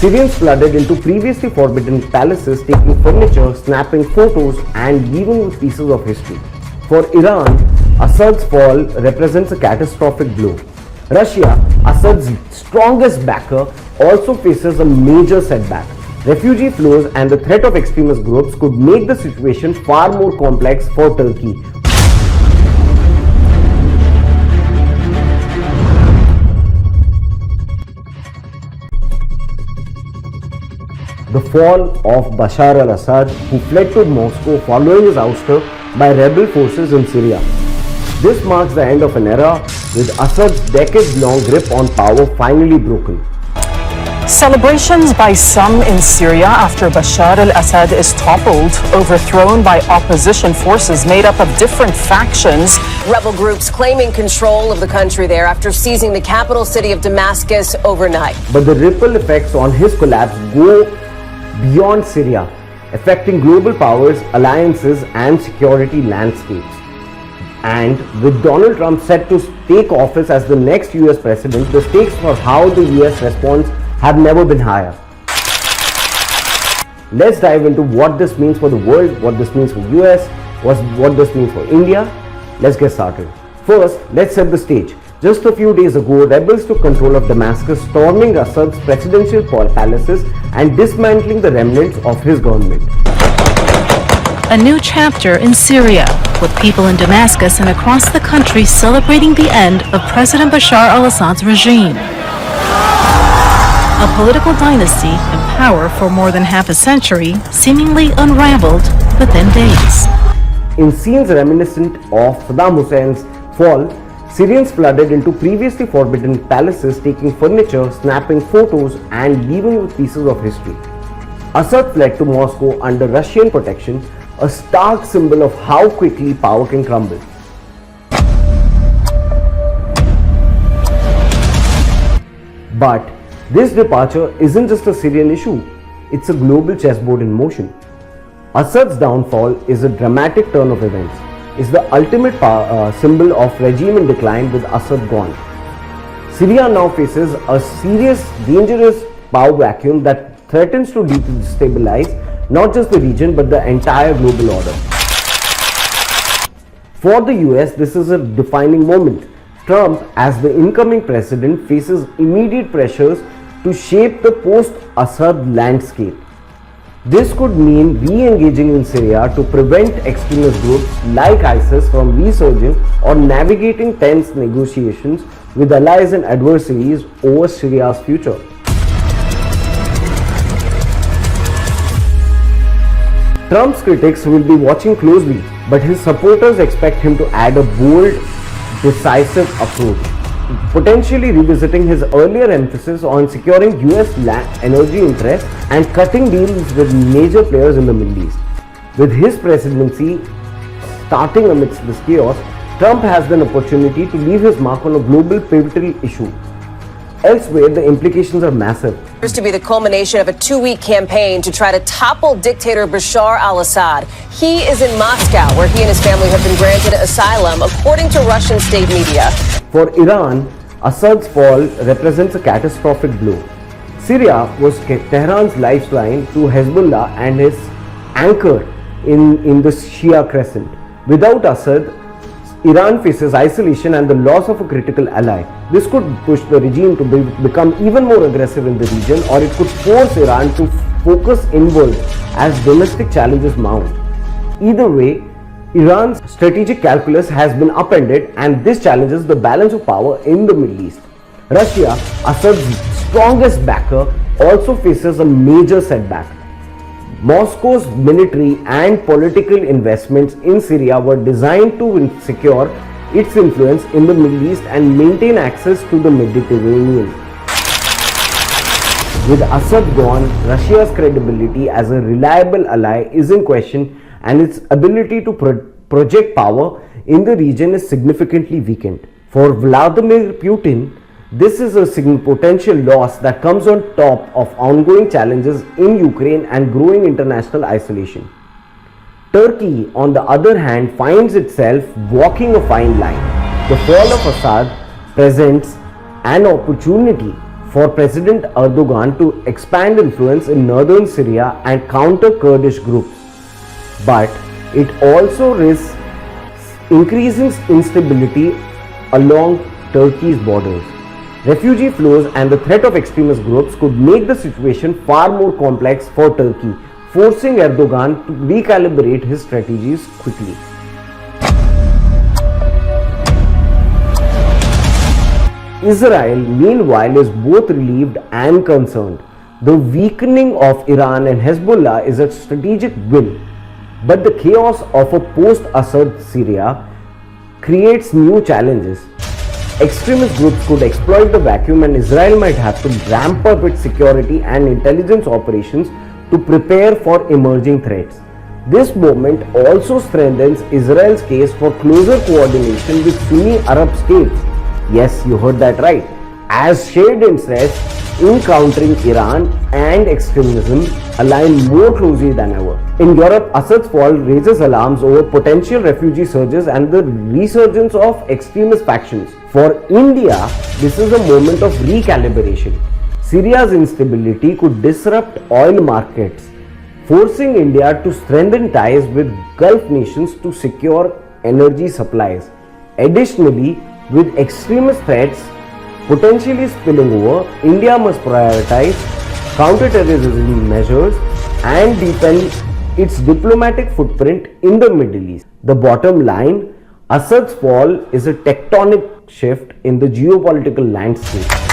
Syrians flooded into previously forbidden palaces, taking furniture, snapping photos, and leaving with pieces of history. For Iran, Assad's fall represents a catastrophic blow. Russia, Assad's strongest backer, also faces a major setback. Refugee flows and the threat of extremist groups could make the situation far more complex for Turkey. The fall of Bashar al-Assad, who fled to Moscow following his ouster by rebel forces in Syria. This marks the end of an era, with Assad's decades-long grip on power finally broken. Celebrations by some in Syria after Bashar al-Assad is toppled, overthrown by opposition forces made up of different factions. Rebel groups claiming control of the country there after seizing the capital city of Damascus overnight. But the ripple effects on his collapse go beyond Syria, affecting global powers, alliances, and security landscapes. And with Donald Trump set to take office as the next US president, the stakes for how the US responds have never been higher. Let's dive into what this means for the world, what this means for US, what this means for India. Let's get started. First, let's set the stage. Just a few days ago, rebels took control of Damascus, storming Assad's presidential palaces and dismantling the remnants of his government. A new chapter in Syria, with people in Damascus and across the country celebrating the end of President Bashar al-Assad's regime. A political dynasty in power for more than half a century, seemingly unraveled within days. In scenes reminiscent of Saddam Hussein's fall, Syrians flooded into previously forbidden palaces, taking furniture, snapping photos, and leaving with pieces of history. Assad fled to Moscow under Russian protection, a stark symbol of how quickly power can crumble. But this departure isn't just a Syrian issue, it's a global chessboard in motion. Assad's downfall is a dramatic turn of events. It's the ultimate symbol of regime in decline with Assad gone. Syria now faces a serious, dangerous power vacuum that threatens to destabilize not just the region but the entire global order. For the US, this is a defining moment. Trump, as the incoming president, faces immediate pressures to shape the post-Assad landscape. This could mean re-engaging in Syria to prevent extremist groups like ISIS from resurging or navigating tense negotiations with allies and adversaries over Syria's future. Trump's critics will be watching closely, but his supporters expect him to add a bold, decisive approach, potentially revisiting his earlier emphasis on securing US energy interests and cutting deals with major players in the Middle East. With his presidency starting amidst this chaos, Trump has an opportunity to leave his mark on a global pivotal issue. Elsewhere, the implications are massive. It appears to be the culmination of a 2-week campaign to try to topple dictator Bashar al-Assad. He is in Moscow, where he and his family have been granted asylum, according to Russian state media. For Iran, Assad's fall represents a catastrophic blow. Syria was Tehran's lifeline to Hezbollah and his anchor in the Shia crescent. Without Assad, Iran faces isolation and the loss of a critical ally. This could push the regime to become even more aggressive in the region, or it could force Iran to focus inward as domestic challenges mount. Either way, Iran's strategic calculus has been upended, and this challenges the balance of power in the Middle East. Russia, Assad's strongest backer, also faces a major setback. Moscow's military and political investments in Syria were designed to secure its influence in the Middle East and maintain access to the Mediterranean. With Assad gone, Russia's credibility as a reliable ally is in question, and its ability to project power in the region is significantly weakened. For Vladimir Putin, this is a potential loss that comes on top of ongoing challenges in Ukraine and growing international isolation. Turkey, on the other hand, finds itself walking a fine line. The fall of Assad presents an opportunity for President Erdogan to expand influence in northern Syria and counter Kurdish groups. But it also risks increasing instability along Turkey's borders. Refugee flows and the threat of extremist groups could make the situation far more complex for Turkey, forcing Erdogan to recalibrate his strategies quickly. Israel, meanwhile, is both relieved and concerned. The weakening of Iran and Hezbollah is a strategic win, but the chaos of a post-Assad Syria creates new challenges. Extremist groups could exploit the vacuum and Israel might have to ramp up its security and intelligence operations to prepare for emerging threats. This moment also strengthens Israel's case for closer coordination with Sunni Arab states. Yes, you heard that right. As shared interests in countering Iran and extremism align more closely than ever. In Europe, Assad's fall raises alarms over potential refugee surges and the resurgence of extremist factions. For India, this is a moment of recalibration. Syria's instability could disrupt oil markets, forcing India to strengthen ties with Gulf nations to secure energy supplies. Additionally, with extremist threats potentially spilling over, India must prioritize counterterrorism measures and deepen its diplomatic footprint in the Middle East. The bottom line, Assad's fall is a tectonic shift in the geopolitical landscape.